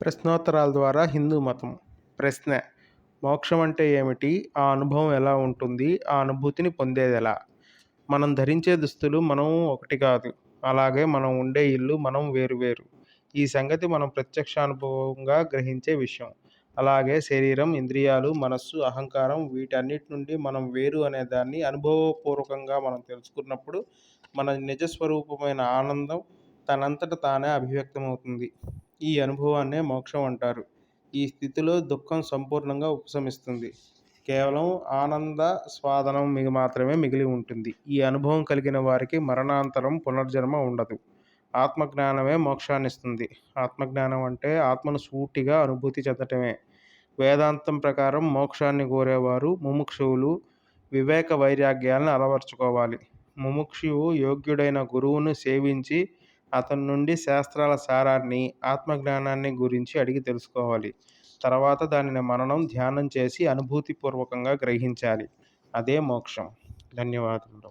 ప్రశ్నోత్తరాల ద్వారా హిందూ మతం. ప్రశ్న: మోక్షం అంటే ఏమిటి? ఆ అనుభవం ఎలా ఉంటుంది? ఆ అనుభూతిని పొందేదెలా? మనం ధరించే దుస్తులు మనం ఒకటి కాదు. అలాగే మనం ఉండే ఇల్లు మనం వేరు వేరు. ఈ సంగతి మనం ప్రత్యక్షానుభవంగా గ్రహించే విషయం. అలాగే శరీరం, ఇంద్రియాలు, మనస్సు, అహంకారం వీటన్నిటి నుండి మనం వేరు అనే దాన్ని అనుభవపూర్వకంగా మనం తెలుసుకున్నప్పుడు మన నిజ స్వరూపమైన ఆనందం తనంతట తానే అభివ్యక్తమవుతుంది. ఈ అనుభవాన్నే మోక్షం అంటారు. ఈ స్థితిలో దుఃఖం సంపూర్ణంగా ఉపశమిస్తుంది. కేవలం ఆనంద స్వాదనం మాత్రమే మిగిలి ఉంటుంది. ఈ అనుభవం కలిగిన వారికి మరణాంతరం పునర్జన్మ ఉండదు. ఆత్మజ్ఞానమే మోక్షాన్నిస్తుంది. ఆత్మజ్ఞానం అంటే ఆత్మను సూటిగా అనుభూతి చెందటమే. వేదాంతం ప్రకారం మోక్షాన్ని కోరేవారు ముముక్షువులు వివేక వైరాగ్యాలను అలవర్చుకోవాలి. ముముక్షువు యోగ్యుడైన గురువును సేవించి అతని నుండి శాస్త్రాల సారాన్ని, ఆత్మజ్ఞానాన్ని గురించి అడిగి తెలుసుకోవాలి. తర్వాత దానిని మననం, ధ్యానం చేసి అనుభూతిపూర్వకంగా గ్రహించాలి. అదే మోక్షం. ధన్యవాదములు.